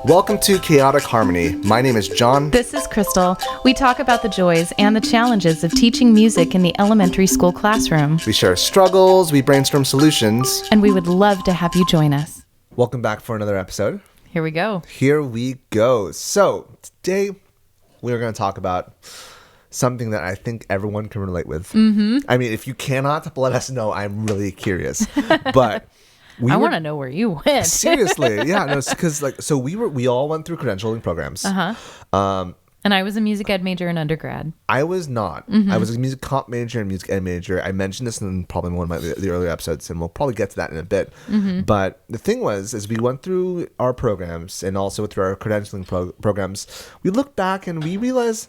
Welcome to Chaotic Harmony. My name is John. This is Crystal. We talk about the joys and the challenges of teaching music in the elementary school classroom. We share struggles, we brainstorm solutions. And we would love to have you join us. Welcome back for another episode. Here we go. Here we go. So, today we're going to talk about something that I think everyone can relate with. Mm-hmm. I mean, if you cannot, let us know. I'm really curious. But I want to know where you went. Seriously. Yeah, no, because we all went through credentialing programs. Uh-huh. And I was a music ed major in undergrad. I was not. Mm-hmm. I was a music comp major and music ed major. I mentioned this in probably one of the earlier episodes, and we'll probably get to that in a bit. Mm-hmm. But the thing was, as we went through our programs and also through our credentialing programs, we looked back and we realized,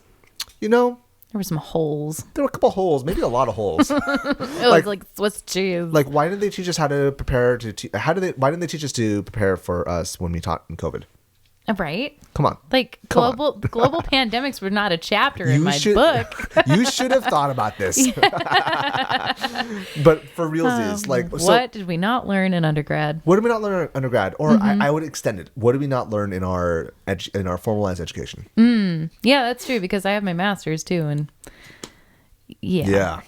there were some holes. There were a couple holes, maybe a lot of holes. It was like Swiss cheese. Like, why didn't they teach us how to prepare why didn't they teach us to prepare for us when we taught in COVID? Right? Come on. Like, global pandemics were not a chapter in my book. You should have thought about this. But for realsies, what did we not learn in undergrad? What did we not learn in undergrad? Or I would extend it. What did we not learn in our formalized education? Yeah, that's true, because I have my master's too, and yeah.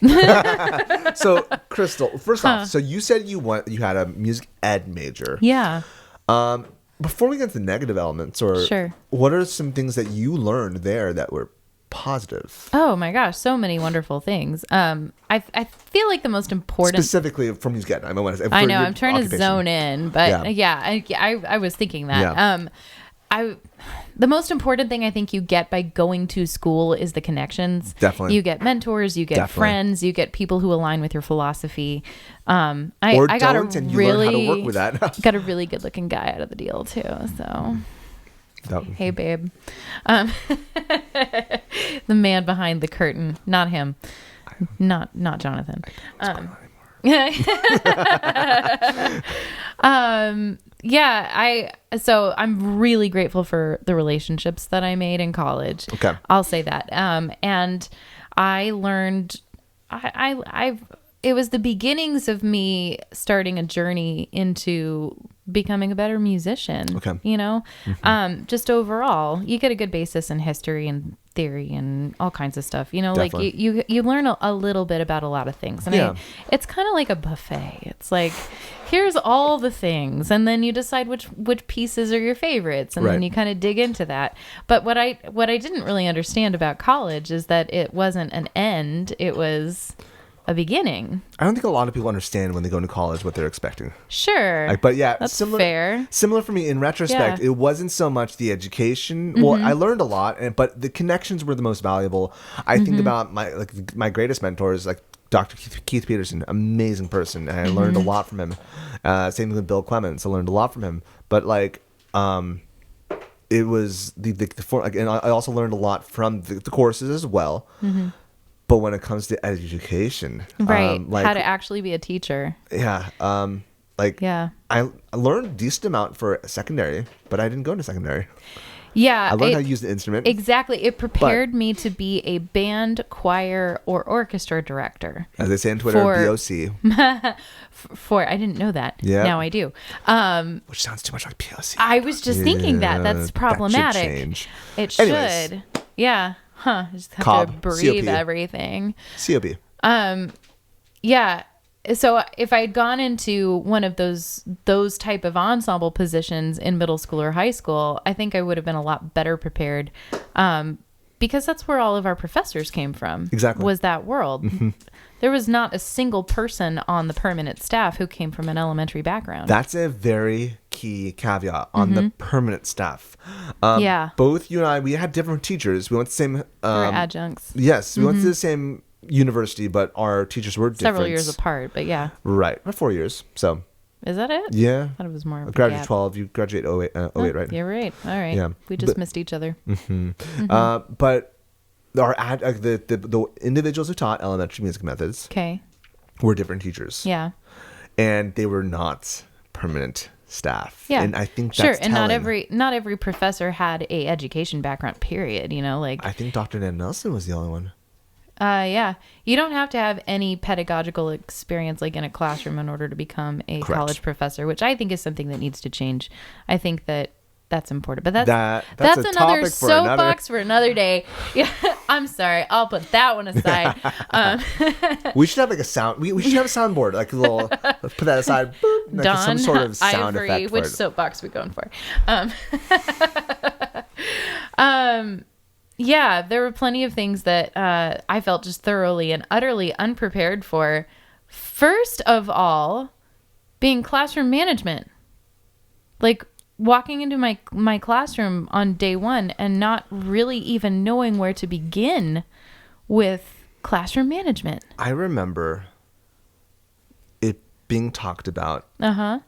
So, Crystal, first off, so you said you had a music ed major. Yeah. Before we get to the negative elements, Sure. What are some things that you learned there that were positive? Oh my gosh, so many wonderful things. I feel like the most important, specifically for music ed. I know I'm trying to zone in, but I was thinking that. Yeah. The most important thing I think you get by going to school is the connections. Definitely. You get mentors, you get friends, you get people who align with your philosophy. And you learn how to work with that. Got a really good looking guy out of the deal too. So, hey babe, the man behind the curtain, not him, not Jonathan. So I'm really grateful for the relationships that I made in college. Okay. I'll say that. And I learned, it was the beginnings of me starting a journey into becoming a better musician. Okay. Mm-hmm. Just overall, you get a good basis in history and theory and all kinds of stuff. Like you learn a little bit about a lot of things. And it's kind of like a buffet. It's like, here's all the things, and then you decide which pieces are your favorites, and then you kind of dig into that. But what I didn't really understand about college is that it wasn't an end, it was a beginning. I don't think a lot of people understand when they go into college what they're expecting. Sure. But yeah, that's fair. Similar for me in retrospect. It wasn't so much the education. Mm-hmm. Well, I learned a lot, but the connections were the most valuable. I think about my greatest mentors, like Dr. Keith Peterson, amazing person, and I learned a lot from him. Same with Bill Clements, I learned a lot from him. But it was and I also learned a lot from the courses as well. Mm-hmm. But when it comes to education, right, how to actually be a teacher. Yeah. I learned a decent amount for secondary, but I didn't go into secondary. Yeah. I learned how to use the instrument. Exactly. It prepared me to be a band, choir, or orchestra director. As they say on Twitter, POC. I didn't know that. Yeah. Now I do. Which sounds too much like POC. I was just thinking that's problematic. That should change. It should. Anyways. Yeah. Huh. Just have to breathe everything. COP. Yeah. So if I had gone into one of those type of ensemble positions in middle school or high school, I think I would have been a lot better prepared, because that's where all of our professors came from. Exactly. Was that world. Mm-hmm. There was not a single person on the permanent staff who came from an elementary background. That's a very key caveat on the permanent staff. Both you and I, we had different teachers. We went to the same... we were adjuncts. Yes, we went to the same university, but our teachers were different. Several years apart, but yeah. Right. About 4 years, so... Is that it? Yeah. I thought it was more of a graduate gap. 12, you graduate 08, right? You're right. All right. Yeah. We just missed each other. Mm-hmm. Mm-hmm. But the individuals who taught elementary music methods were different teachers. Yeah. And they were not permanent staff. Yeah. And I think that's and telling. not every professor had a education background, period. I think Dr. Ned Nelson was the only one. Yeah. You don't have to have any pedagogical experience in a classroom in order to become a college professor, which I think is something that needs to change. I think that that's important. But that's another soapbox for another day. Yeah, I'm sorry. I'll put that one aside. We should have like a sound. We should have a soundboard, like a little. Let's put that aside. Boop, like Dawn, some sort of sound Ivory, effect. Which soapbox we going for? Yeah, there were plenty of things that I felt just thoroughly and utterly unprepared for. First of all, being classroom management. Like walking into my classroom on day one and not really even knowing where to begin with classroom management. I remember it being talked about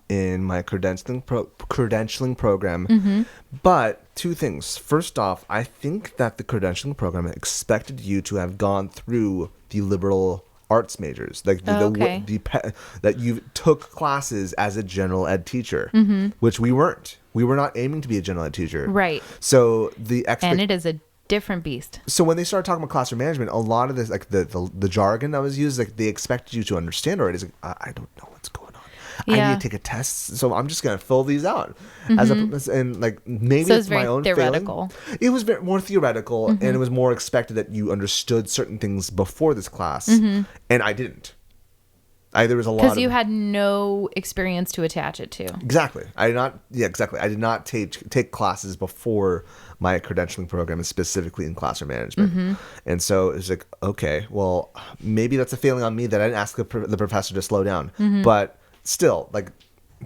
in my credentialing program. Mm-hmm. But two things. First off, I think that the credentialing program expected you to have gone through the liberal arts majors, like that you took classes as a general ed teacher, which we weren't. We were not aiming to be a general ed teacher, right? So and it is a different beast. So when they started talking about classroom management, a lot of this, like the jargon that was used, like they expected you to understand already. It's like, I don't know what's going on. Yeah. I need to take a test, so I'm just gonna fill these out and like maybe so it's my own theoretical. It was more theoretical, and it was more expected that you understood certain things before this class, and I didn't. There was a lot because you had no experience to attach it to. Exactly. I did not. Yeah, exactly. I did not take classes before my credentialing program, and specifically in classroom management. And so it's like, okay, well, maybe that's a failing on me that I didn't ask the professor to slow down, but still, like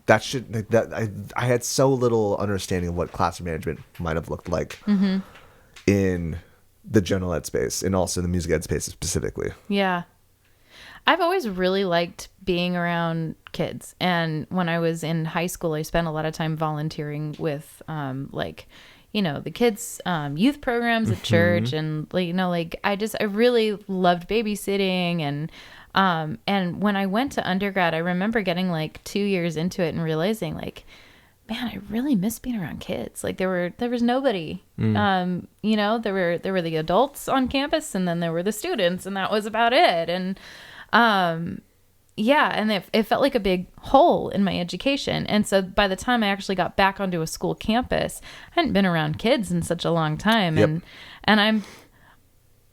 that should like that I had so little understanding of what classroom management might have looked like in the general ed space and also the music ed space specifically. Yeah, I've always really liked being around kids, and when I was in high school, I spent a lot of time volunteering with the kids youth programs at church, and I really loved babysitting and when I went to undergrad, I remember getting like 2 years into it and realizing like, man, I really miss being around kids. Like there was nobody, there were the adults on campus, and then there were the students, and that was about it. And, and it felt like a big hole in my education. And so by the time I actually got back onto a school campus, I hadn't been around kids in such a long time. Yep. And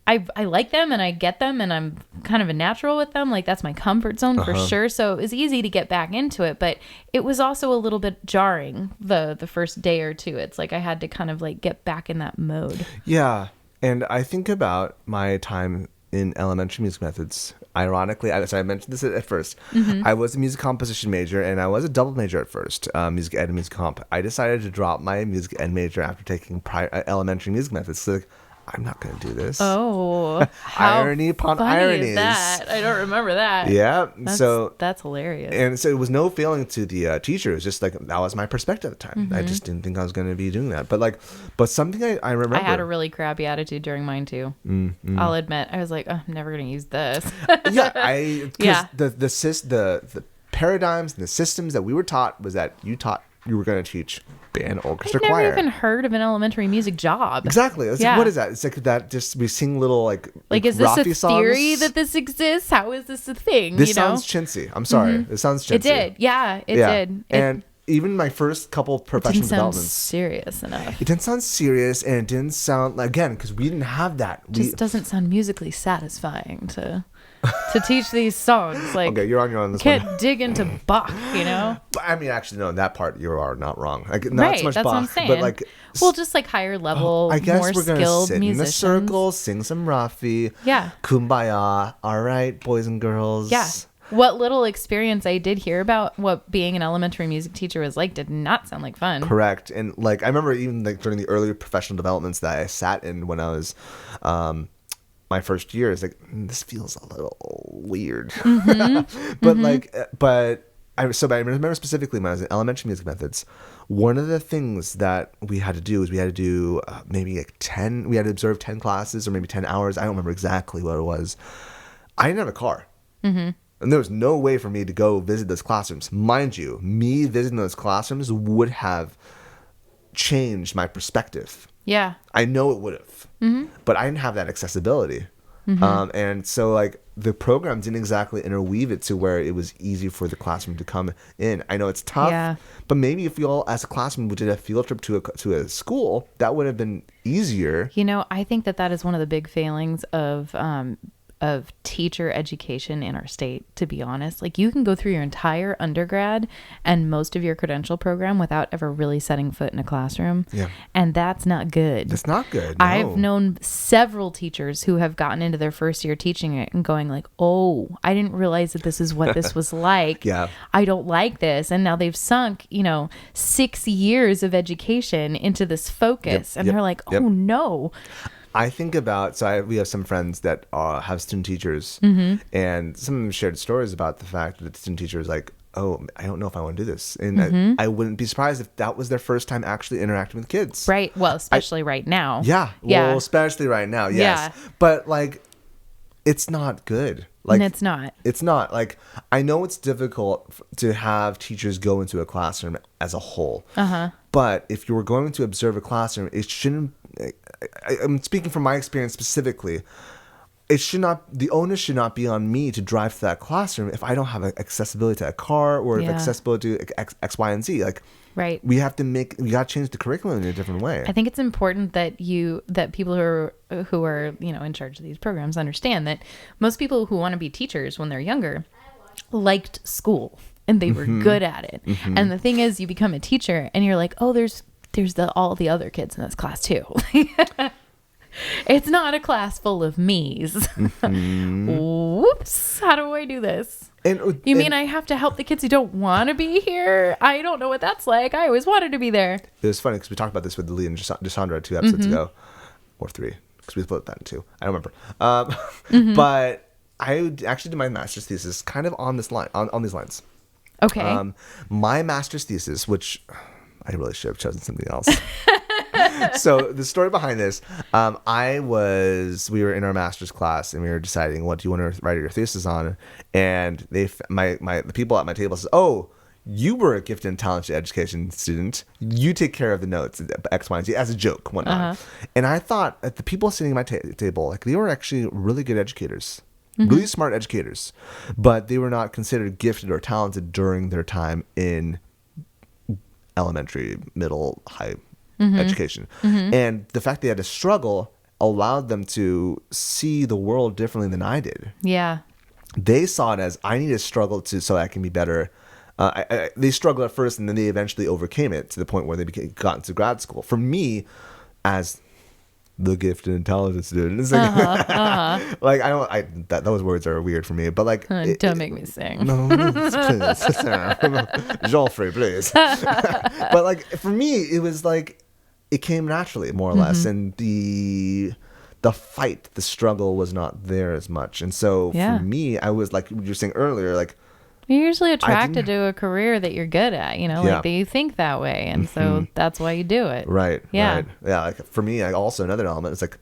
I like them and I get them and I'm kind of a natural with them. Like that's my comfort zone for sure. So it was easy to get back into it, but it was also a little bit jarring the first day or two. It's like I had to kind of like get back in that mode. Yeah. And I think about my time in elementary music methods. Ironically, I mentioned this at first. I was a music composition major and I was a double major at first, music ed and music comp. I decided to drop my music ed major after taking elementary music methods. So I'm not going to do this. Oh, irony upon irony. Is that? I don't remember that. Yeah. That's hilarious. And so it was no failing to the teacher. It was just like, that was my perspective at the time. I just didn't think I was going to be doing that. But something I remember. I had a really crappy attitude during mine too. I'll admit. I was like, I'm never going to use this. The paradigms and the systems that we were taught was that you were going to teach band, orchestra, I've choir. never even heard of an elementary music job. Exactly. It's like, what is that? It's like that. Just we sing little like is this a theory that this exists? How is this a thing? This sounds chintzy. I'm sorry. It sounds chintzy. It did. Yeah, it did. And even my first couple of professional developments. Serious enough. It didn't sound serious, and it didn't sound again because we didn't have that. It just doesn't sound musically satisfying to teach these songs. Like, okay, you're on your own. Can't dig into Bach, But, I mean, actually, no. In that part, you are not wrong. Like, not so much that's Bach, what I'm saying. but like, just like higher level, I guess more we're gonna skilled sit musicians. in a circle, sing some Rafi. Yeah. Kumbaya. All right, boys and girls. Yeah. What little experience I did hear about what being an elementary music teacher was like did not sound like fun. Correct. And like I remember even like during the earlier professional developments that I sat in when I was my first year, it's like this feels a little weird. But I remember specifically when I was in elementary music methods, one of the things that we had to do is we had to do maybe like 10, we had to observe 10 classes or maybe 10 hours. I don't remember exactly what it was. I didn't have a car. And there was no way for me to go visit those classrooms. Mind you, me visiting those classrooms would have changed my perspective. Yeah. I know it would have. But I didn't have that accessibility. And so like the program didn't exactly interweave it to where it was easy for the classroom to come in. I know it's tough, but maybe if we all as a classroom we did a field trip to a school, that would have been easier. You know, I think that is one of the big failings of teacher education in our state, to be honest. Like, you can go through your entire undergrad and most of your credential program without ever really setting foot in a classroom. Yeah. And that's not good. That's not good. No. I've known several teachers who have gotten into their first year teaching it and going like, oh, I didn't realize that this is what this was like. Yeah. I don't like this. And now they've sunk, 6 years of education into this focus. And they're like, oh no. I think about, we have some friends that have student teachers, and some of them shared stories about the fact that the student teacher is like, oh, I don't know if I want to do this. And I wouldn't be surprised if that was their first time actually interacting with kids. Right. Well, especially right now. Yeah. Well, especially right now. Yes. Yeah. But like, it's not good. Like, and it's not. It's not. Like, I know it's difficult to have teachers go into a classroom as a whole. But if you were going to observe a classroom, it shouldn't. I'm speaking from my experience specifically. The onus should not be on me to drive to that classroom if I don't have accessibility to a car or accessibility to X, Y, and Z. Like, right. We got to change the curriculum in a different way. I think it's important that people who are in charge of these programs understand that most people who want to be teachers when they're younger liked school and they were good at it. And the thing is, you become a teacher and you're like, oh, there's all the other kids in this class too. It's not a class full of me's. Whoops. How do I do this? You mean I have to help the kids who don't want to be here? I don't know what that's like. I always wanted to be there. It was funny because we talked about this with Lee and Desandra 2 episodes ago, or 3, because we split that in 2. I don't remember. But I actually did my master's thesis kind of on these lines. Okay. My master's thesis, which I really should have chosen something else. So the story behind this, we were in our master's class and we were deciding what do you want to write your thesis on, and the people at my table says, oh, you were a gifted and talented education student, you take care of the notes, X, Y, and Z, as a joke, whatnot. And I thought that the people sitting at my table, like, they were actually really good educators, really smart educators, but they were not considered gifted or talented during their time in elementary, middle, high education. And the fact they had to struggle allowed them to see the world differently than I did. Yeah. They saw it as, I need to struggle so I can be better. They struggled at first, and then they eventually overcame it to the point where they got into grad school. For me, as the gifted and talented student, it's like, like those words are weird for me, but like, don't make me sing. No, please, Joffrey, please. But like, for me, it was like, it came naturally, more or less, and the fight, the struggle was not there as much. And so for me, I was like you were saying earlier, like, you're usually attracted to a career that you're good at, like that you think that way, and so that's why you do it. Right. Yeah. Like, for me, also another element is like,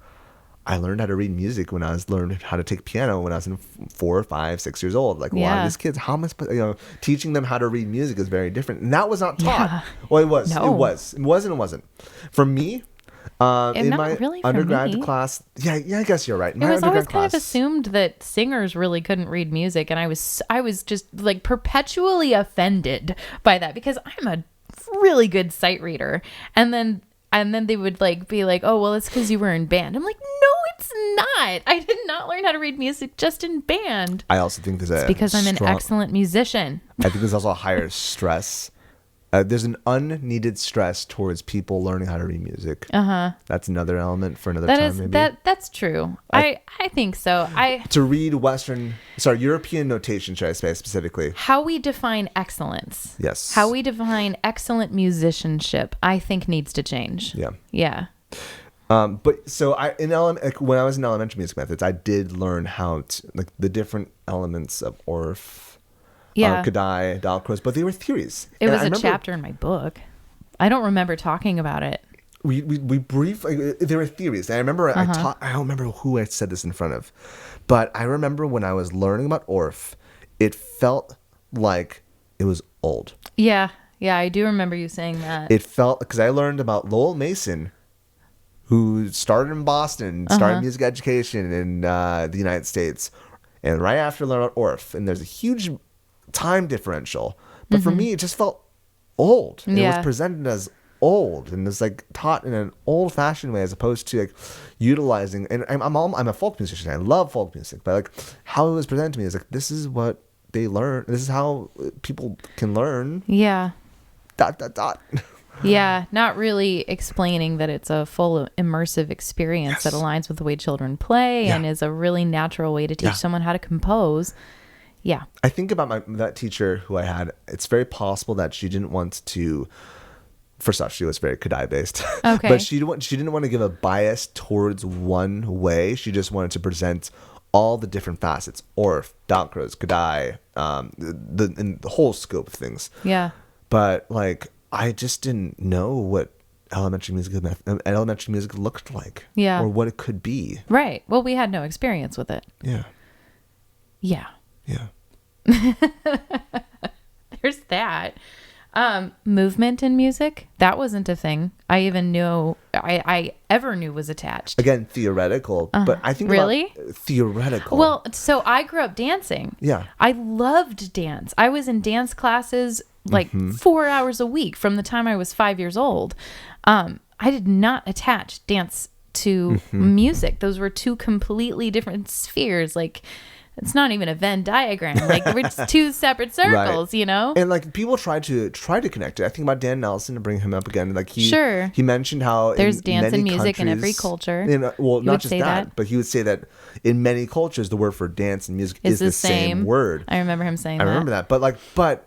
I learned how to read music when I was learning how to take piano when I was 4, 5, 6 years old. Like, a lot of these kids, how am I supposed, teaching them how to read music is very different, and that was not taught. Yeah. Well, it was. No. It wasn't. For me, in my really undergrad class, I guess you're right. It was always kind of assumed that singers really couldn't read music, and I was just like perpetually offended by that because I'm a really good sight reader, and then they would like be like, oh, well, it's because you were in band. I'm like, no, it's not. I did not learn how to read music just in band. I also think it's because I'm an excellent musician. I think there's also a higher stress. There's an unneeded stress towards people learning how to read music. That's another element for another time. Maybe that's true. I think so. To read European notation, should I say specifically? How we define excellence. Yes. How we define excellent musicianship, I think needs to change. Yeah. Yeah. But so when I was in elementary music methods, I did learn how to, like, the different elements of Orff. Kadai, Dalcroze, but they were theories. It was a chapter in my book. I don't remember talking about it. We briefly, there were theories. And I remember I don't remember who I said this in front of, but I remember when I was learning about Orff, it felt like it was old. Yeah, I do remember you saying that. It felt, because I learned about Lowell Mason, who started in Boston, started music education in the United States, and right after learned about Orff, and there's a huge time differential. But for me, it just felt old. It was presented as old, and it's like taught in an old-fashioned way as opposed to like utilizing. And I'm a folk musician. I love folk music, but like how it was presented to me is like, this is what they learn. This is how people can learn. Yeah. ... Yeah, not really explaining that it's a full immersive experience that aligns with the way children play and is a really natural way to teach someone how to compose. Yeah. I think about that teacher who I had. It's very possible that she didn't want to. First off, she was very Kadai based. Okay. But she didn't want to give a bias towards one way. She just wanted to present all the different facets: Orff, Dalcroze, Kadai, the whole scope of things. Yeah. But like, I just didn't know what elementary music looked like. Yeah. Or what it could be. Right. Well, we had no experience with it. Yeah. Yeah. Yeah. There's that. Movement in music, that wasn't a thing I even knew I ever knew was attached. Again, theoretical, but I think really about theoretical. Well, so I grew up dancing. Yeah. I loved dance. I was in dance classes like 4 hours a week from the time I was 5 years old. I did not attach dance to music. Those were two completely different spheres. Like, it's not even a Venn diagram. Like, we're just two separate circles, you know? And like, people try to connect it. I think about Dan Nelson, to bring him up again. Like, he mentioned how there's dance and music in every culture. Well, not just that, but he would say that in many cultures, the word for dance and music is the same word. I remember him saying that. I remember that. But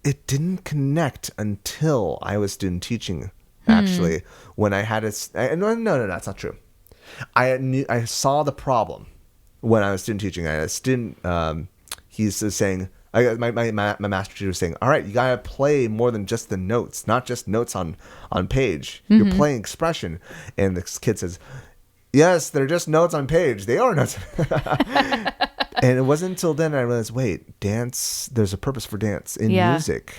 it didn't connect until I was student teaching, actually, when I had no, that's not true. I saw the problem. When I was student teaching, I had a student, he's saying, my master teacher was saying, all right, you got to play more than just the notes, not just notes on page. You're playing expression. And this kid says, yes, they're just notes on page. They are notes. And it wasn't until then I realized, wait, dance, there's a purpose for dance in music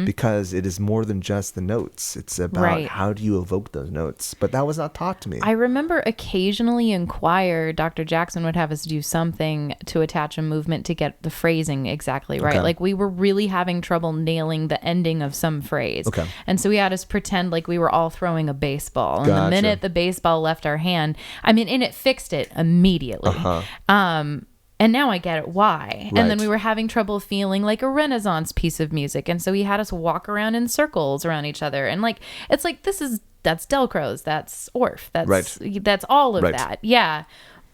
because it is more than just the notes. It's about how do you evoke those notes. But that was not taught to me. I remember occasionally in choir, Dr. Jackson would have us do something to attach a movement to get the phrasing exactly right. Okay. Like, we were really having trouble nailing the ending of some phrase. Okay. And so he had us pretend like we were all throwing a baseball. And the minute the baseball left our hand, and it fixed it immediately. And now I get it why. Right. And then we were having trouble feeling like a Renaissance piece of music. And so he had us walk around in circles around each other. And like, it's like, that's Dalcroze, that's Orff, that's all of that. Yeah.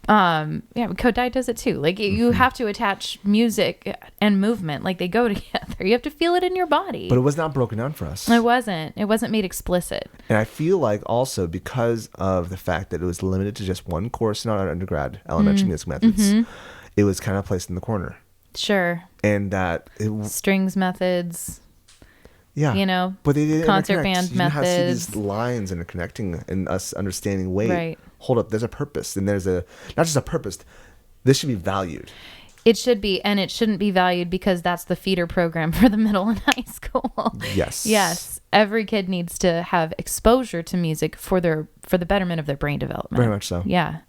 Kodai does it too. Like, you have to attach music and movement. Like, they go together. You have to feel it in your body. But it was not broken down for us. It wasn't made explicit. And I feel like also because of the fact that it was limited to just one course in our undergrad elementary music methods, it was kind of placed in the corner. Sure. And that strings methods. Yeah. But they didn't concert band methods. You have to see these lines interconnecting and us understanding, wait, hold up, there's a purpose. And there's not just a purpose. This should be valued. It should be, and it shouldn't be valued because that's the feeder program for the middle and high school. Yes. Yes. Every kid needs to have exposure to music for the betterment of their brain development. Very much so. Yeah.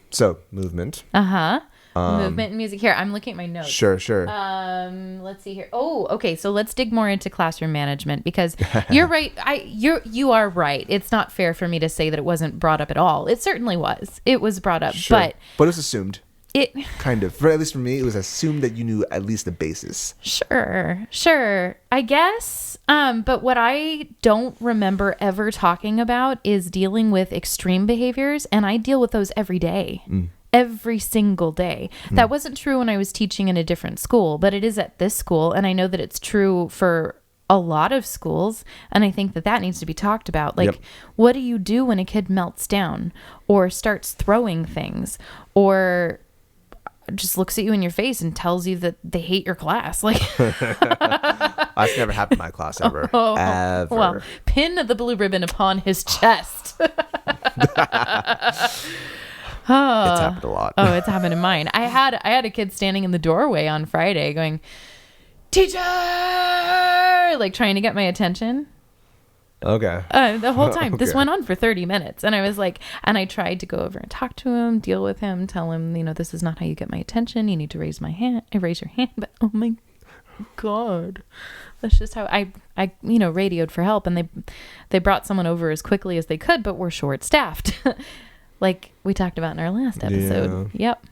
So, movement. Movement and music. Here, I'm looking at my notes. Sure. Let's see here. Oh, okay. So let's dig more into classroom management because you're right. You are right. It's not fair for me to say that it wasn't brought up at all. It certainly was. It was brought up, but it was assumed. Kind of. At least for me, it was assumed that you knew at least the basis. Sure. I guess. But what I don't remember ever talking about is dealing with extreme behaviors, and I deal with those every day. Every single day. That wasn't true when I was teaching in a different school, but it is at this school, and I know that it's true for a lot of schools, and I think that needs to be talked about. Like, what do you do when a kid melts down or starts throwing things or just looks at you in your face and tells you that they hate your class? Like, that's never happened in my class ever. Ever. Well, pin the blue ribbon upon his chest. It's happened a lot. Oh, it's happened in mine. I had a kid standing in the doorway on Friday going, "Teacher!" like trying to get my attention. Okay. The whole time. Okay. This went on for 30 minutes. And I was like, and I tried to go over and talk to him, deal with him, tell him, this is not how you get my attention. You need to raise your hand. But oh my God, that's just how I radioed for help. And they brought someone over as quickly as they could, but we're short staffed. Like we talked about in our last episode. Yeah. Yep.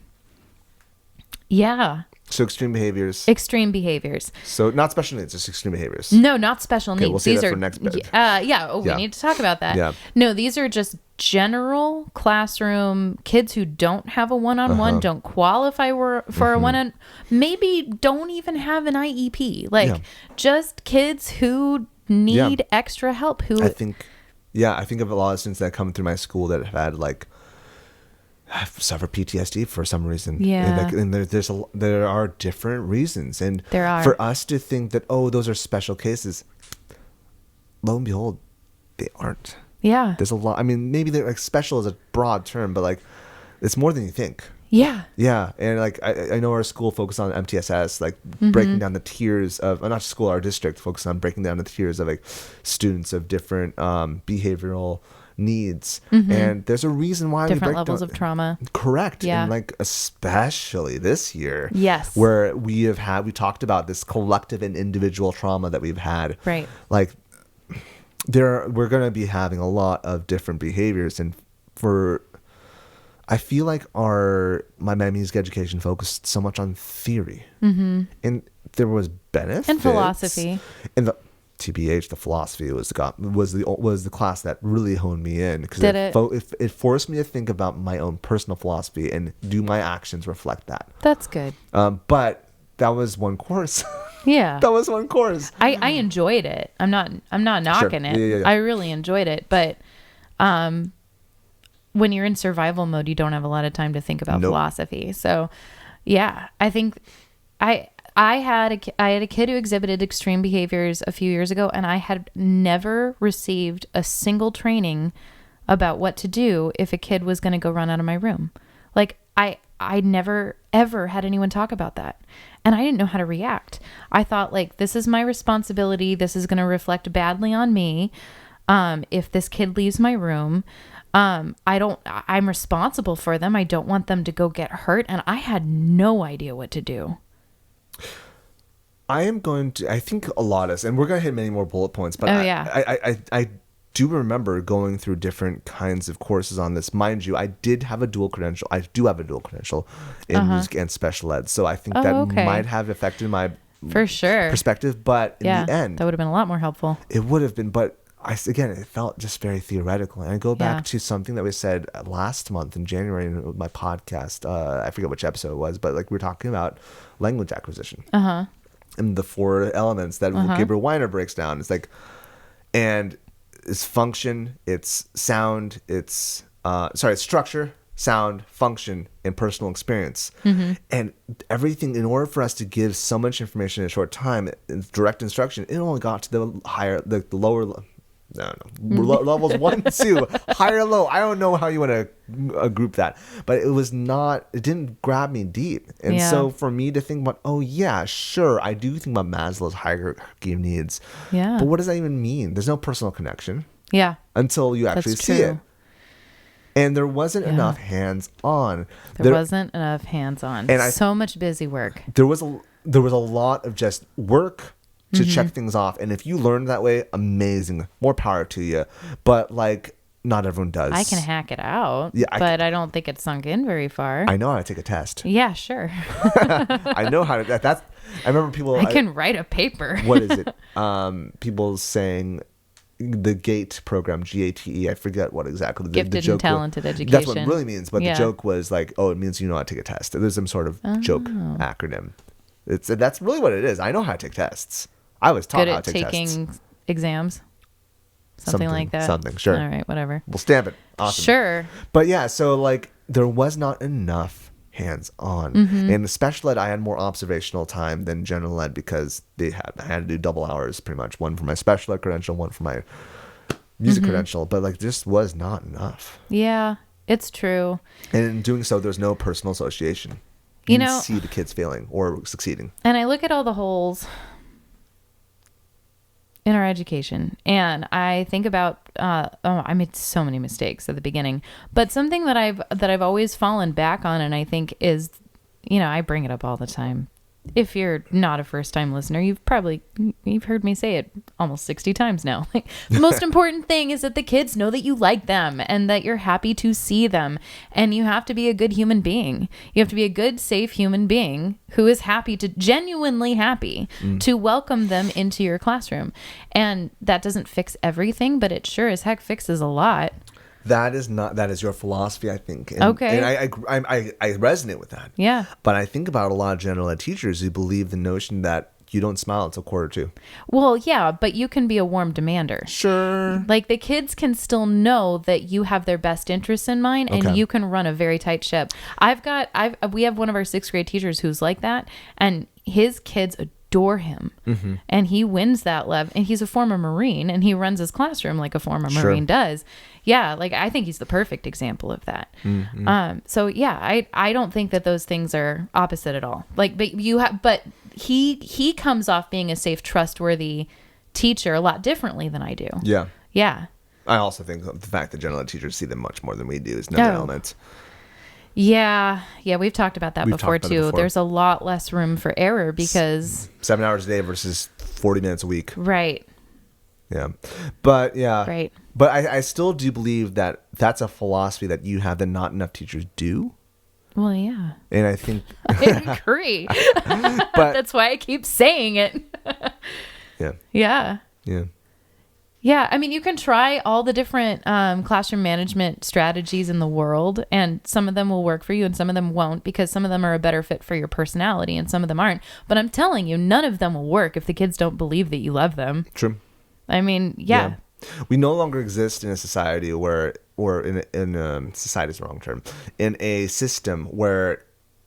Yeah. So extreme behaviors. So not special needs, just extreme behaviors. No, not special needs. We'll see that for next bit. We need to talk about that. Yeah. No, these are just general classroom kids who don't have a one-on-one, don't qualify for a one-on, maybe don't even have an IEP. Like just kids who need extra help. I think of a lot of students that come through my school that have had like have suffered PTSD for some reason. Yeah. And there are different reasons. And for us to think that, those are special cases, lo and behold, they aren't. Yeah. There's a lot. I mean, maybe they're like special is a broad term, but like it's more than you think. Yeah. Yeah. And like I know our school focused on MTSS, like breaking down the tiers of, not just school, our district focused on breaking down the tiers of like students of different behavioral needs, and there's a reason why different we break levels down, of trauma. Correct. Yeah. And like especially this year, yes, where we talked about this collective and individual trauma that we've had. Right. Like we're going to be having a lot of different behaviors, and I feel like my music education focused so much on theory, and there was benefits and philosophy, and TBH, the philosophy was the class that really honed me in, because it forced me to think about my own personal philosophy and do my actions reflect that. That's good. But that was one course. Yeah, that was one course. I enjoyed it. I'm not knocking it. Yeah. I really enjoyed it, but when you're in survival mode, you don't have a lot of time to think about philosophy. So, yeah, I think I had a kid who exhibited extreme behaviors a few years ago, and I had never received a single training about what to do if a kid was going to go run out of my room. Like I never ever had anyone talk about that, and I didn't know how to react. I thought like, this is my responsibility. This is going to reflect badly on me. If this kid leaves my room, I'm responsible for them. I don't want them to go get hurt, and I had no idea what to do. I think a lot of, and we're going to hit many more bullet points, but I do remember going through different kinds of courses on this. Mind you, I do have a dual credential in music and special ed. So I think that might have affected my perspective, but in the end, that would have been a lot more helpful. It would have been, but it felt just very theoretical. And I go back to something that we said last month in January in my podcast. I forget which episode it was, but like we were talking about language acquisition. And the 4 elements that Gabriel Weiner breaks down. It's like, and it's function, it's sound, it's structure, sound, function, and personal experience. And everything, in order for us to give so much information in a short time, direct instruction, it only got to the lower levels 1 and 2, higher, low. I don't know how you want to group that, but it didn't grab me deep. And so for me to think about, I do think about Maslow's hierarchy of needs. Yeah. But what does that even mean? There's no personal connection. Yeah. Until you actually see it. And there wasn't enough hands-on. There wasn't enough hands-on. And so much busy work. There was a lot of just work to check things off, and if you learn that way, amazing, more power to you. But like, not everyone does. I can hack it out, but I don't think it's sunk in very far. I know how to take a test. Yeah, sure. I know how to. That's. I remember people. I can write a paper. What is it? People saying the GATE program, GATE. I forget what exactly. Gifted and talented education. That's what it really means. But the joke was like, it means you know how to take a test. There's some sort of joke acronym. That's really what it is. I know how to take tests. I was taught how to take tests. Taking exams? Something like that? Something, sure. All right, whatever. We'll stamp it. Awesome. Sure. But yeah, so like there was not enough hands-on. In the special ed, I had more observational time than general ed because I had to do double hours pretty much. One for my special ed credential, one for my music credential. But like just was not enough. Yeah, it's true. And in doing so, there's no personal association. You know, see the kids failing or succeeding. And I look at all the holes in our education. And I think about, I made so many mistakes at the beginning, but something that I've always fallen back on, and I think is, I bring it up all the time. If you're not a first-time listener, you've heard me say it almost 60 times now. Like, the most important thing is that the kids know that you like them and that you're happy to see them. And you have to be a good human being. You have to be a good, safe human being who is genuinely happy to welcome them into your classroom. And that doesn't fix everything, but it sure as heck fixes a lot. That is your philosophy, I think. And, okay. And I resonate with that. Yeah. But I think about a lot of general ed teachers who believe the notion that you don't smile until 1:45. Well, yeah, but you can be a warm demander. Sure. Like, the kids can still know that you have their best interests in mind, and you can run a very tight ship. We have one of our 6th grade teachers who's like that, and his kids adore him, and he wins that love. And he's a former Marine, and he runs his classroom like a former Marine does. Yeah, like, I think he's the perfect example of that. So yeah, I don't think that those things are opposite at all. Like, but he comes off being a safe, trustworthy teacher a lot differently than I do. Yeah. Yeah. I also think the fact that general ed teachers see them much more than we do is another element. Yeah, we've talked about that before too. There's a lot less room for error because 7 hours a day versus 40 minutes a week. Right. Yeah. But yeah. Right. But I still do believe that that's a philosophy that you have that not enough teachers do. Well, yeah. And I think I agree. But that's why I keep saying it. Yeah. Yeah. Yeah. Yeah, I mean, you can try all the different classroom management strategies in the world, and some of them will work for you and some of them won't, because some of them are a better fit for your personality and some of them aren't. But I'm telling you, none of them will work if the kids don't believe that you love them. True. I mean, yeah. We no longer exist in a society or in society is the wrong term, in a system where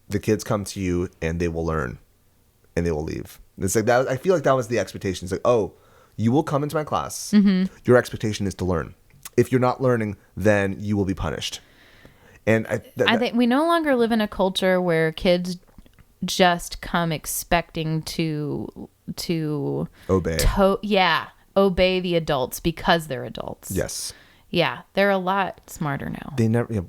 the kids come to you and they will learn and they will leave. It's like that. I feel like that was the expectation. It's like, oh, you will come into my class. Your expectation is to learn. If you're not learning, then you will be punished. And I think we no longer live in a culture where kids just come expecting to obey. Obey the adults because they're adults. Yes. Yeah, they're a lot smarter now.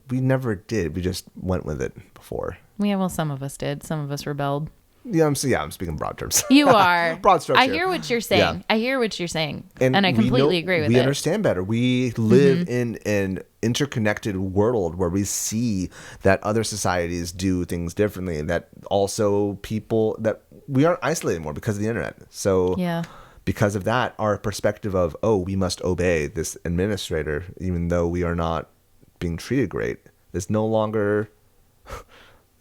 We never did. We just went with it before. Yeah, well, some of us did. Some of us rebelled. Yeah, I'm speaking broad terms. You are. Broad strokes. I hear what you're saying. Yeah. I hear what you're saying. And I completely agree with it. We understand better. We live in an interconnected world where we see that other societies do things differently, and that also that we aren't isolated anymore because of the internet. So because of that, our perspective of, we must obey this administrator, even though we are not being treated great, is no longer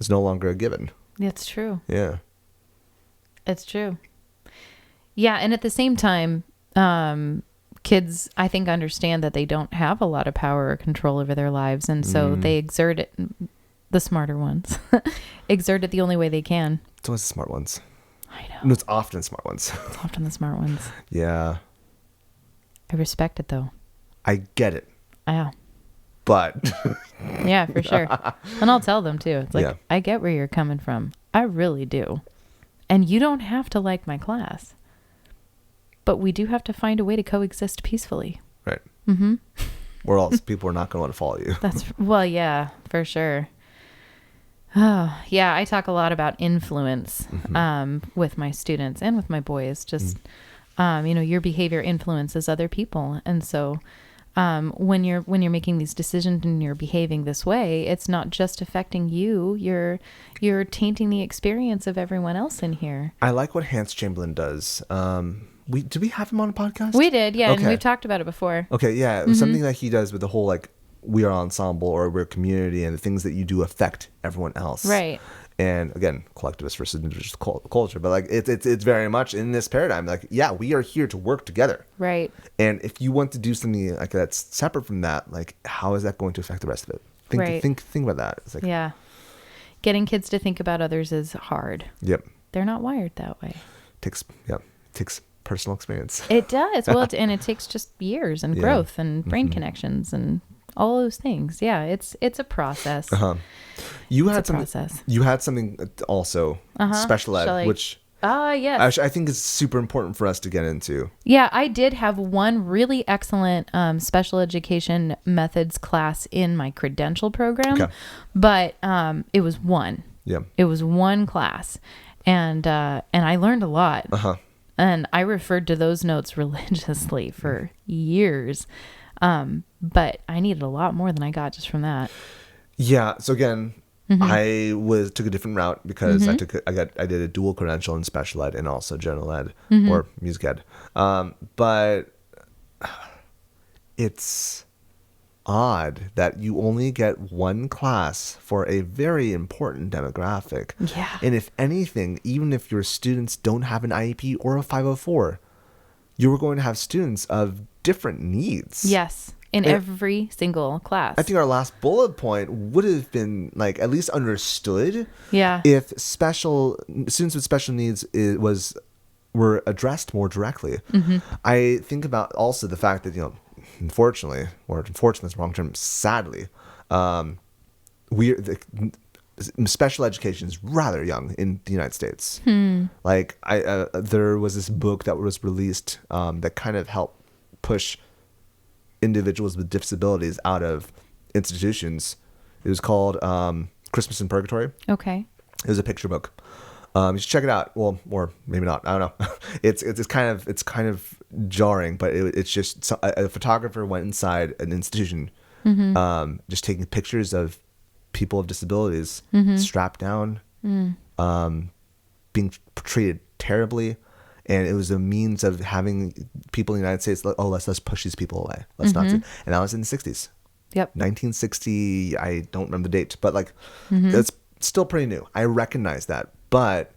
a given. It's true. Yeah. It's true. Yeah, and at the same time, kids, I think, understand that they don't have a lot of power or control over their lives, and so they exert it, the smarter ones, exert it the only way they can. It's always the smart ones. I know. No, it's often smart ones. It's often the smart ones. Yeah. I respect it, though. I get it. Yeah. But. Yeah, for sure. And I'll tell them, too. It's like, I get where you're coming from. I really do. And you don't have to like my class. But we do have to find a way to coexist peacefully. Right. Mm-hmm. Or else people are not going to want to follow you. Well, yeah, for sure. Oh, yeah, I talk a lot about influence with my students and with my boys. Just, your behavior influences other people. And so when you're making these decisions and you're behaving this way, it's not just affecting you. You're tainting the experience of everyone else in here. I like what Hans Chamberlain does. Did we have him on a podcast? We did, yeah, okay. And we've talked about it before. Okay, yeah. It was something that he does with the whole, we are ensemble or we're community, and the things that you do affect everyone else. Right. And again, collectivist versus individual culture, but it's very much in this paradigm. We are here to work together. Right. And if you want to do something that's separate from that, how is that going to affect the rest of it? Think about that. It's getting kids to think about others is hard. Yep. They're not wired that way. Takes personal experience. It does. Well, and it takes just years and growth and brain connections and all those things. Yeah, it's a process. You had something also special ed, which Yes. I think it's super important for us to get into. Yeah, I did have one really excellent special education methods class in my credential program, but it was one. Yeah. It was one class, and I learned a lot. And I referred to those notes religiously for years, but I needed a lot more than I got just from that. Yeah. So again, I took a different route because I did a dual credential in special ed and also general ed or music ed. But it's odd that you only get one class for a very important demographic. Yeah. And if anything, even if your students don't have an IEP or a 504, you're going to have students of different needs. Yes. In every single class. I think our last bullet point would have been like at least understood. Yeah. If students with special needs were addressed more directly. I think about also the fact that, unfortunately is the wrong term, sadly, special education is rather young in the United States. Like there was this book that was released that kind of helped push individuals with disabilities out of institutions. It was called Christmas in Purgatory. Okay. It was a picture book. You should check it out. Well, or maybe not. I don't know. It's kind of jarring, but it's just a photographer went inside an institution, just taking pictures of people of disabilities strapped down, being treated terribly. And it was a means of having people in the United States, let's push these people away. Let's not do. And that was in the 60s. Yep. 1960, I don't remember the date, but it's still pretty new. I recognize that. But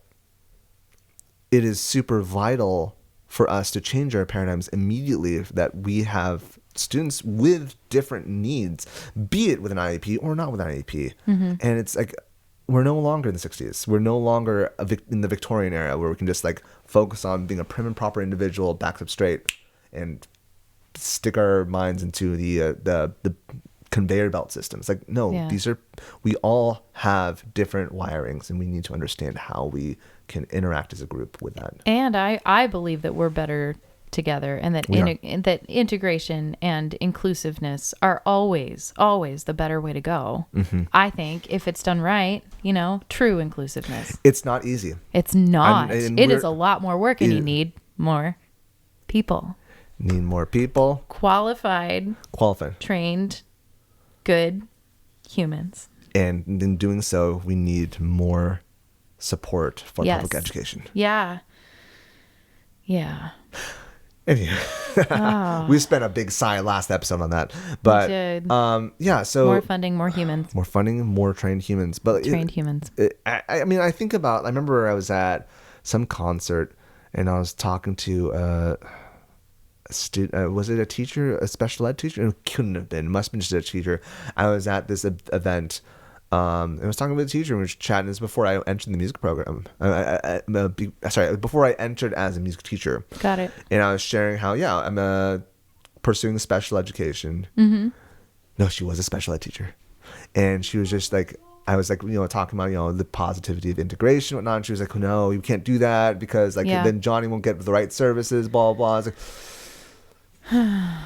it is super vital for us to change our paradigms immediately that we have students with different needs, be it with an IEP or not with an IEP. And it's like, we're no longer in the 60s. We're no longer in the Victorian era where we can just focus on being a prim and proper individual, backs up straight, and stick our minds into the conveyor belt systems. We all have different wirings, and we need to understand how we can interact as a group with that. And I believe that we're better together, and that that integration and inclusiveness are always the better way to go. I think if it's done right, true inclusiveness. It's not easy. It's not. It is a lot more work, and you need more people. Need more people. Qualified. Trained. Good humans. And in doing so, we need more support for public education. Yeah. Anyway, we spent a big sigh last episode on that, but so more funding, more humans, more funding, more trained humans, but humans. I remember I was at some concert and I was talking to a student. Was it a teacher, a special ed teacher? It couldn't have been. It must have been just a teacher. I was at this event. I was talking with a teacher and we were chatting. This before I entered the music program. Before I entered as a music teacher. Got it. And I was sharing how, I'm pursuing special education. No, she was a special ed teacher. And she was just I was talking about, the positivity of integration and whatnot. And she was like, no, you can't do that because then Johnny won't get the right services, blah, blah, blah. I was like,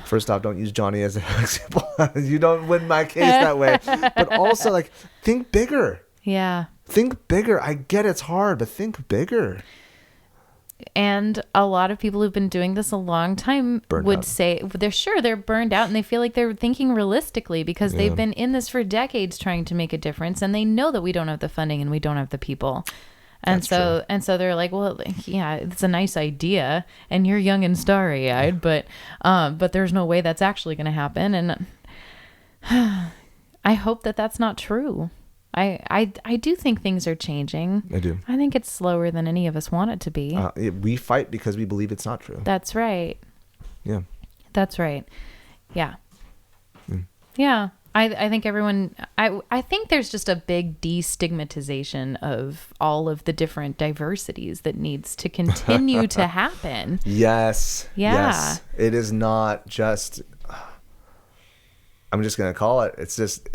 first off, don't use Johnny as an example. You don't win my case that way. But also, think bigger. Yeah. Think bigger. I get it's hard, but think bigger. And a lot of people who've been doing this a long time say they're burned out, and they feel like they're thinking realistically because they've been in this for decades trying to make a difference, and they know that we don't have the funding and we don't have the people. And so they're like, well, it's a nice idea, and you're young and starry-eyed, but there's no way that's actually going to happen. And I hope that that's not true. I do think things are changing. I do. I think it's slower than any of us want it to be. We fight because we believe it's not true. That's right. Yeah. That's right. Yeah. Yeah. I think everyone, I think there's just a big destigmatization of all of the different diversities that needs to continue to happen. Yes. Yeah. Yes. It is not just, I'm just going to call it. It's just,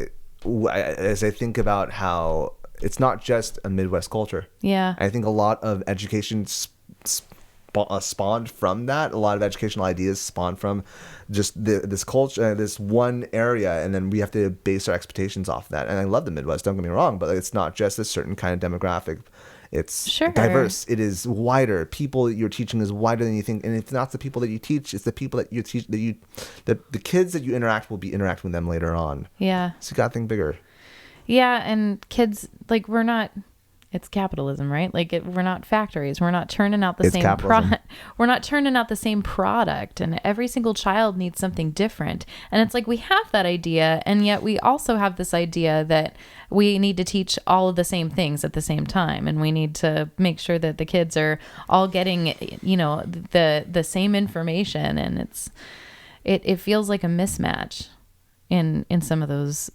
as I think about how it's not just a Midwest culture. Yeah. I think a lot of education spawned from that. A lot of educational ideas spawned from just this culture, this one area, and then we have to base our expectations off that. And I love the Midwest, don't get me wrong, but it's not just a certain kind of demographic. It's diverse. It is wider. People you're teaching is wider than you think, and it's not the people that you teach; it's the people that you teach. The kids that you interact will be interacting with them later on. Yeah. So you got to think bigger. Yeah, and kids, like, we're not. It's capitalism, right? Like, we're not factories. We're not churning out the same product. We're not churning out the same product, and every single child needs something different. And it's like we have that idea, and yet we also have this idea that we need to teach all of the same things at the same time, and we need to make sure that the kids are all getting, you know, the same information, and it feels like a mismatch in some of those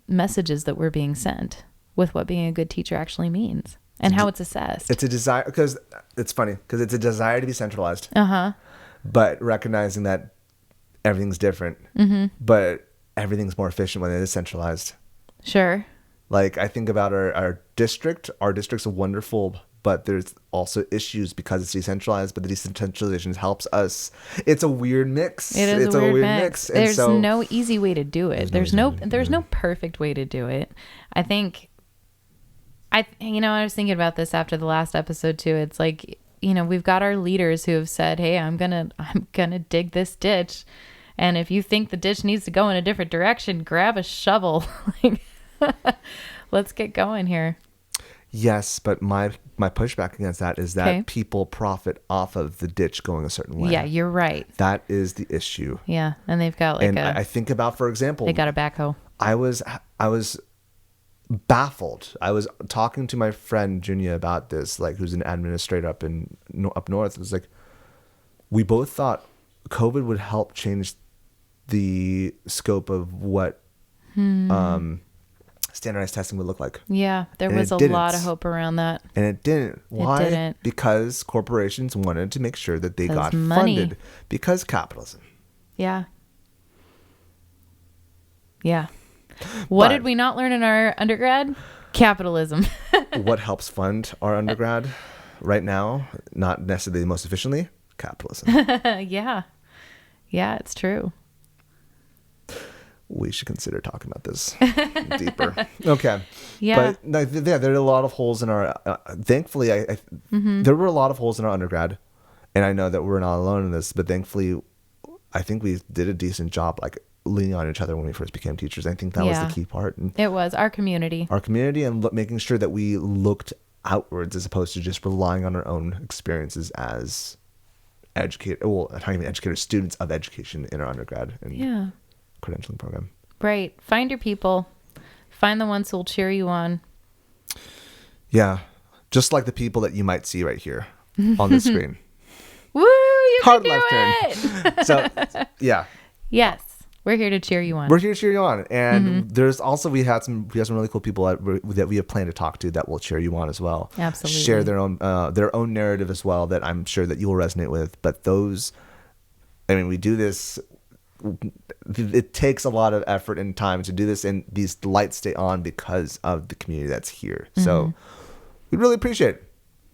messages that we're being sent with what being a good teacher actually means and how it's assessed. It's a desire, because it's funny, because it's a desire to be centralized. But recognizing that everything's different, but everything's more efficient when it is centralized. Sure. Like, I think about our district. Our district's wonderful, but there's also issues because it's decentralized, but the decentralization helps us. It's a weird mix. It's a weird mix. There's no easy way to do it. There's no perfect way to do it. I was thinking about this after the last episode too. It's like, you know, we've got our leaders who have said, hey, I'm gonna dig this ditch. And if you think the ditch needs to go in a different direction, grab a shovel. Let's get going here. Yes, but my pushback against that is that people profit off of the ditch going a certain way. Yeah, you're right. That is the issue. Yeah, and they've got I think about, for example, they got a backhoe. I was baffled. I was talking to my friend Junia about this, like, who's an administrator up north. It was like, we both thought COVID would help change the scope of what standardized testing would look like. Yeah, there was a lot of hope around that. And it didn't. Why? It didn't. Because corporations wanted to make sure that they got money. Funded. Because capitalism. Yeah. Yeah. What did we not learn in our undergrad? Capitalism. What helps fund our undergrad right now? Not necessarily the most efficiently. Capitalism. Yeah. Yeah, it's true. We should consider talking about this deeper. Okay. Yeah. But there are a lot of holes in our, thankfully, there were a lot of holes in our undergrad. And I know that we're not alone in this, but thankfully, I think we did a decent job, like, leaning on each other when we first became teachers. I think that was the key part. And it was our community and making sure that we looked outwards as opposed to just relying on our own experiences as educators, students of education in our undergrad and credentialing program. Right. Find your people. Find the ones who will cheer you on. Yeah. Just like the people that you might see right here on the screen. Woo! You Hard can do left turn. So, yeah. Yes. We're here to cheer you on. We're here to cheer you on. And there's also, we have some really cool people that we have planned to talk to that will cheer you on as well. Absolutely. Share their own narrative as well that I'm sure that you will resonate with. But we do this. It takes a lot of effort and time to do this, and these lights stay on because of the community that's here. So we'd really appreciate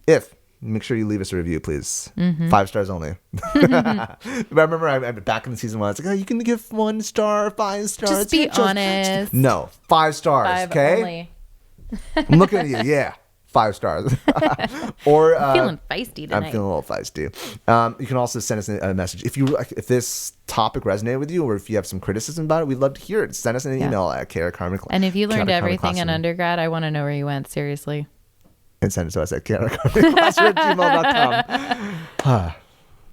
it. Make sure you leave us a review, please. 5 stars only. I remember back in the season 1, I was like, oh, you can give 1 star, 5 stars. Just be honest. No, 5 stars, 5 okay? only. I'm looking at you. Yeah, 5 stars. Or I'm feeling feisty tonight. I'm feeling a little feisty. You can also send us a message. If this topic resonated with you, or if you have some criticism about it, we'd love to hear it. Send us an email at Carmine. And if you learned everything in undergrad, I want to know where you went, seriously. And send it to us at gmail.com.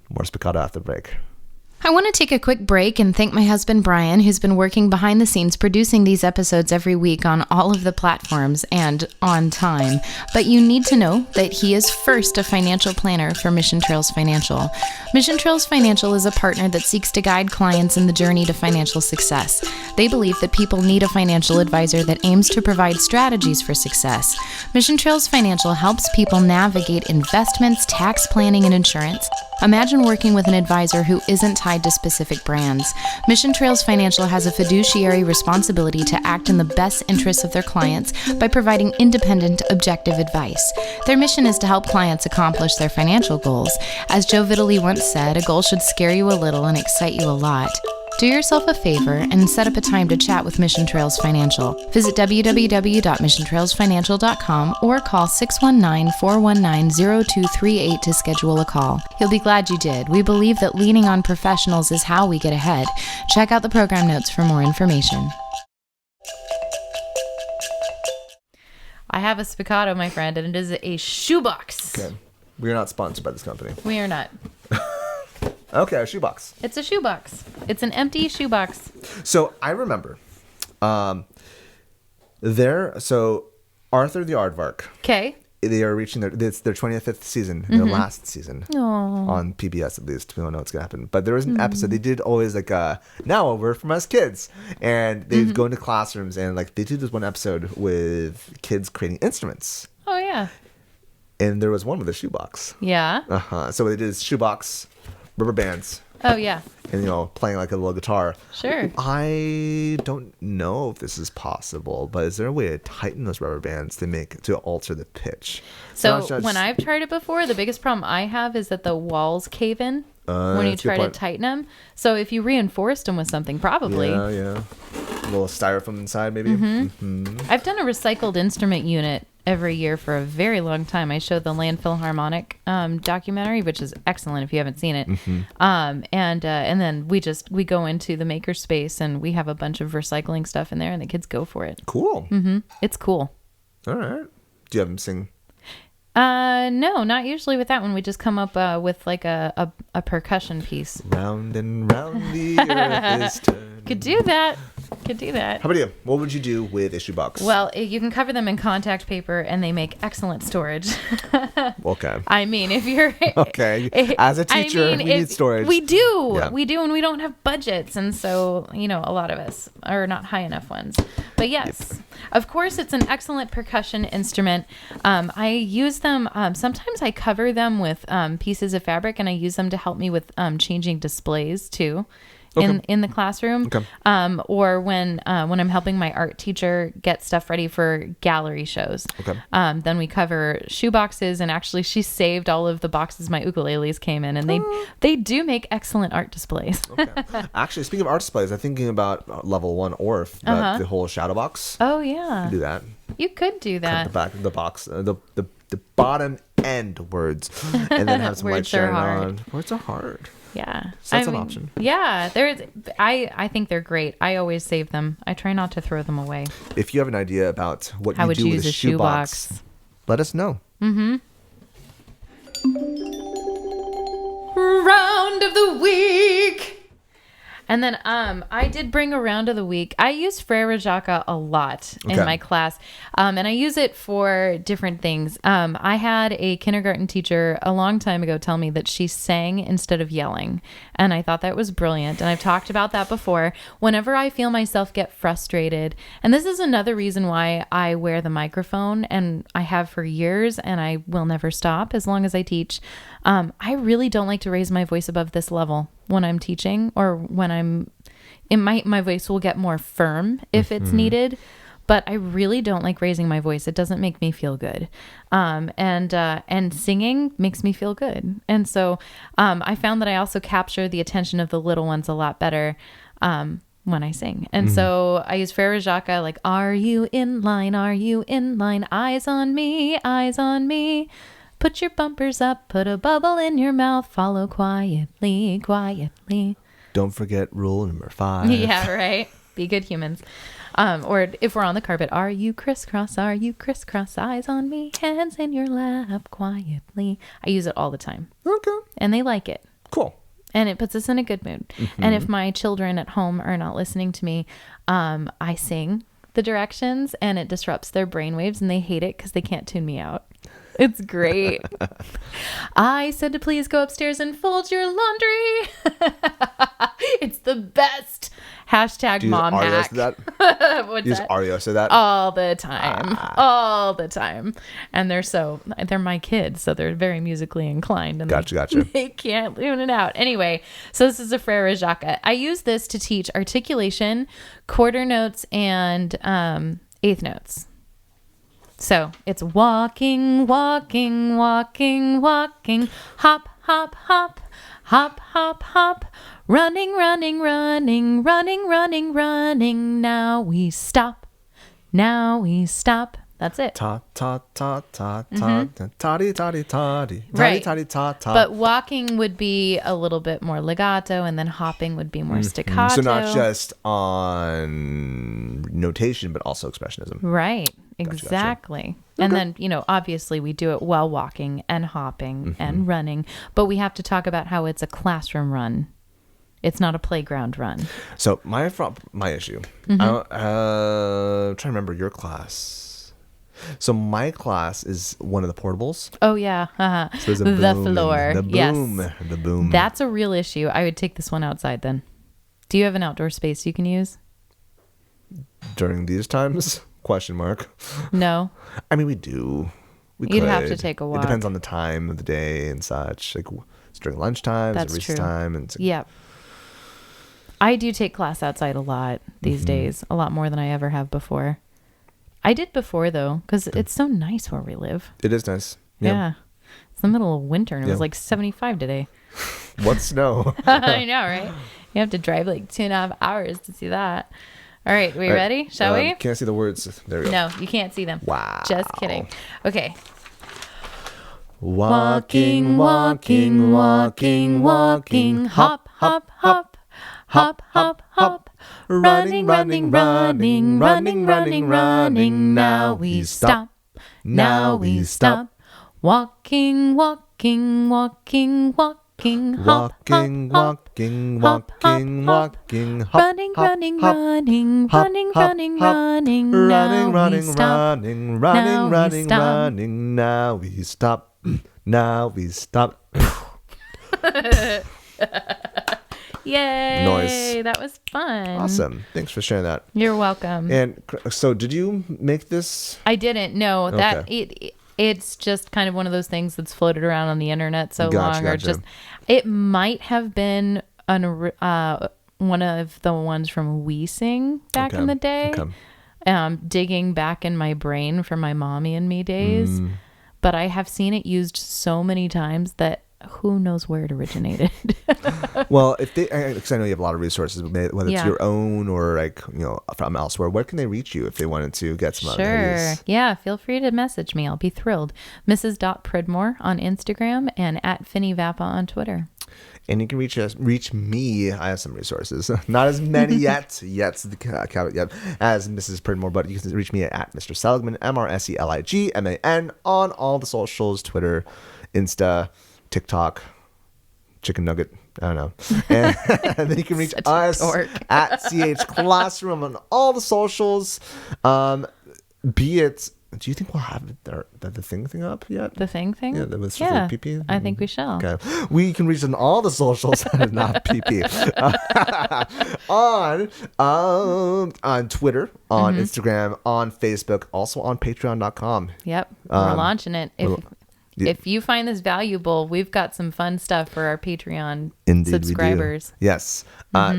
More Spiccato after the break. I want to take a quick break and thank my husband, Bryan, who's been working behind the scenes producing these episodes every week on all of the platforms and on time. But you need to know that he is first a financial planner for Mission Trails Financial. Mission Trails Financial is a partner that seeks to guide clients in the journey to financial success. They believe that people need a financial advisor that aims to provide strategies for success. Mission Trails Financial helps people navigate investments, tax planning, and insurance. Imagine working with an advisor who isn't tied to specific brands. Mission Trails Financial has a fiduciary responsibility to act in the best interests of their clients by providing independent, objective advice. Their mission is to help clients accomplish their financial goals. As Joe Vitale once said, a goal should scare you a little and excite you a lot. Do yourself a favor and set up a time to chat with Mission Trails Financial. Visit www.missiontrailsfinancial.com or call 619-419-0238 to schedule a call. You'll be glad you did. We believe that leaning on professionals is how we get ahead. Check out the program notes for more information. I have a Spiccato, my friend, and it is a shoebox. Okay. We are not sponsored by this company. We are not. Okay, a shoebox. It's a shoebox. It's an empty shoebox. So I remember so Arthur the Aardvark. Okay. They are reaching their 25th season, their last season. Aww. On PBS at least. We don't know what's gonna happen. But there was an episode they did always like now a word from us kids. And they'd go into classrooms and like they did this one episode with kids creating instruments. Oh yeah. And there was one with a shoebox. Yeah. So they did this shoebox, rubber bands. Oh yeah. And playing like a little guitar. Sure. I don't know if this is possible, but is there a way to tighten those rubber bands to alter the pitch? So when I've tried it before, the biggest problem I have is that the walls cave in when you try to tighten them. So if you reinforced them with something, probably. Yeah. A little styrofoam inside, maybe. I've done a recycled instrument unit every year for a very long time. I showed the Landfill Harmonic documentary, which is excellent if you haven't seen it. And then we go into the maker space and we have a bunch of recycling stuff in there and the kids go for it. Cool. It's cool. All right. Do you have them sing? No, not usually with that one. We just come up with like a percussion piece. Round and round the earth is turning. Could do that. How about you? What would you do with a shoebox? Well, you can cover them in contact paper and they make excellent storage. Okay. I mean, if you're... Okay. As a teacher, we need storage. We do. Yeah. We do, and we don't have budgets. And so, a lot of us are not high enough ones. But yes, of course, it's an excellent percussion instrument. I use them... sometimes I cover them with pieces of fabric, and I use them to help me with changing displays, too. In the classroom, or when I'm helping my art teacher get stuff ready for gallery shows. Then we cover shoe boxes, and actually she saved all of the boxes my ukuleles came in, and they do make excellent art displays. Actually, speaking of art displays, I'm thinking about level 1 ORF, the whole shadow box. Oh yeah, you could do that. You could do that. Cut the back of the box, the bottom end words, and then have some light shining on. Words are hard. Yeah. So that's an option. Yeah. I think they're great. I always save them. I try not to throw them away. If you have an idea about what How you would do you with use a shoebox, let us know. Round of the week. And then I did bring a round of the week. I use Frere Jacques a lot in my class, and I use it for different things. I had a kindergarten teacher a long time ago tell me that she sang instead of yelling, and I thought that was brilliant, and I've talked about that before. Whenever I feel myself get frustrated, and this is another reason why I wear the microphone, and I have for years, and I will never stop as long as I teach. I really don't like to raise my voice above this level when I'm teaching, or when I'm in my voice will get more firm if it's needed, but I really don't like raising my voice. It doesn't make me feel good. And singing makes me feel good. And so, I found that I also capture the attention of the little ones a lot better, when I sing. And so I use Frere Jacques, like, are you in line? Are you in line? Eyes on me, eyes on me. Put your bumpers up, put a bubble in your mouth, follow quietly, quietly. Don't forget rule number 5. Yeah, right. Be good humans. Or if we're on the carpet, are you crisscross, eyes on me, hands in your lap, quietly. I use it all the time. Okay. And they like it. Cool. And it puts us in a good mood. And if my children at home are not listening to me, I sing the directions and it disrupts their brainwaves and they hate it because they can't tune me out. It's great. I said to please go upstairs and fold your laundry. It's the best. Hashtag mom hack. What's that? Ario say that? All the time. All the time. And they're my kids, so they're very musically inclined. And Gotcha. They can't tune it out. Anyway, so this is a Frere Jacques. I use this to teach articulation, quarter notes, and eighth notes. So it's walking, walking, walking, walking, hop, hop, hop, hop, hop, hop, running, running, running, running, running, running. Now we stop. Now we stop. That's it. Ta ta ta ta ta toddy toddy toddy Right. toddy ta ta. But walking would be a little bit more legato, and then hopping would be more staccato. So not just on notation, but also expressionism. Right. Exactly. Gotcha. And then, obviously we do it while walking and hopping and running, but we have to talk about how it's a classroom run. It's not a playground run. So my issue, I'm trying to remember your class. So my class is one of the portables. Oh, yeah. So there's a boom. The floor. The boom. Yes. The boom. That's a real issue. I would take this one outside then. Do you have an outdoor space you can use? During these times? Question mark. No. I mean, we do. You'd have to take a walk. It depends on the time of the day and such. Like, it's during lunchtime, it's recess time. And yeah. I do take class outside a lot these days. A lot more than I ever have before. I did before, though, because it's so nice where we live. It is nice. Yeah. It's the middle of winter, and it was like 75 today. What snow? I know, right? You have to drive like 2.5 hours to see that. All right, we ready? Shall we? Can't see the words. There we go. No, you can't see them. Wow. Just kidding. Okay. Walking, walking, walking, walking, hop, hop, hop, hop, hop, hop, running, running, running, running, running, running. Now we stop. Now we stop. Walking, walking, walking, walking, hop, walking, walking, walking, walking, hop, running, running, running, running, running, running, running, running, running, running, running, running. Now we stop. Now we stop. Yay! Noise. That was fun. Awesome. Thanks for sharing that. You're welcome. And so, did you make this? I didn't. No, that it's just kind of one of those things that's floated around on the internet so long, or just it might have been one of the ones from We Sing back in the day. Digging back in my brain from my mommy and me days, but I have seen it used so many times that who knows where it originated. Well, because I know you have a lot of resources, whether it's your own or from elsewhere, where can they reach you if they wanted to get some Sure. Yeah, feel free to message me. I'll be thrilled. Mrs.Pridmore on Instagram and @FinnyVappa on Twitter. And you can reach me. I have some resources, not as many yet as Mrs. Pridmore, but you can reach me at Mr. Seligman, MrSeligman, on all the socials, Twitter, Insta, TikTok, Chicken Nugget. I don't know. And then you can reach us at CH Classroom on all the socials. Do you think we'll have the thing up yet? The thing? Yeah, the PP? I think we shall. Okay. We can reach on all the socials, not PP. On Twitter, on Instagram, on Facebook, also on Patreon.com. Yep. We're launching it. If you find this valuable, we've got some fun stuff for our Patreon subscribers. Yes.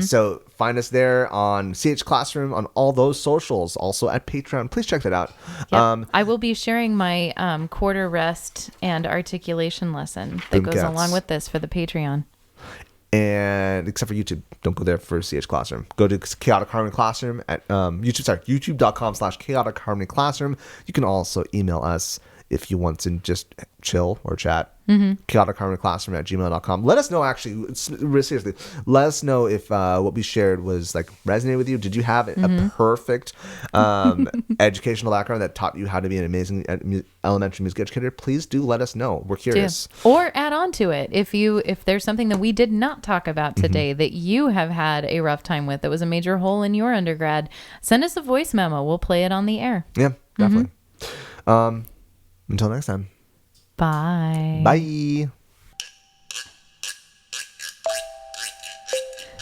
So find us there on CH Classroom, on all those socials, also at Patreon. Please check that out. Yep. I will be sharing my quarter rest and articulation lesson that goes along with this for the Patreon. And except for YouTube, don't go there for CH Classroom. Go to Chaotic Harmony Classroom at youtube.com/Chaotic Harmony Classroom. You can also email us if you want to just chill or chat. chaoticharmonyclassroom@gmail.com. Let us know, actually, seriously, let us know if what we shared was resonated with you. Did you have a perfect educational background that taught you how to be an amazing elementary music educator? Please do let us know. We're curious. Or add on to it. If there's something that we did not talk about today that you have had a rough time with, that was a major hole in your undergrad, send us a voice memo. We'll play it on the air. Yeah, definitely. Until next time. Bye. Bye.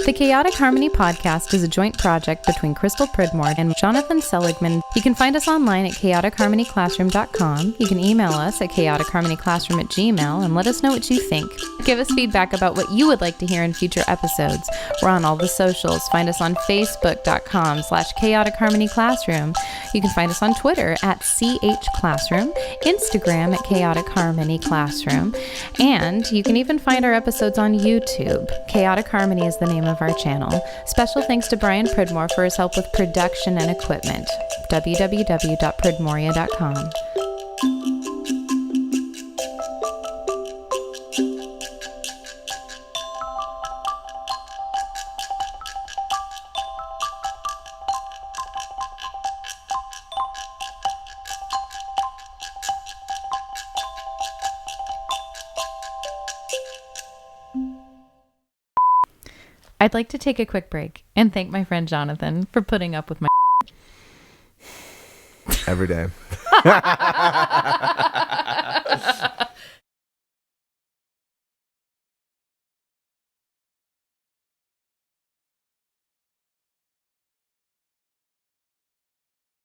The Chaotic Harmony podcast is a joint project between Crystal Pridmore and Jonathan Seligman. You can find us online at chaoticharmonyclassroom.com. You can email us at chaoticharmonyclassroom@gmail.com and let us know what you think. Give us feedback about what you would like to hear in future episodes. We're on all the socials. Find us on facebook.com/chaoticharmonyclassroom. You can find us on Twitter at @CHClassroom, Instagram at Chaotic Harmony Classroom, and you can even find our episodes on YouTube. Chaotic Harmony is the name of our channel. Special thanks to Bryan Pridmore for his help with production and equipment. www.pridmoria.com. I'd like to take a quick break and thank my friend Jonathan for putting up with my every day.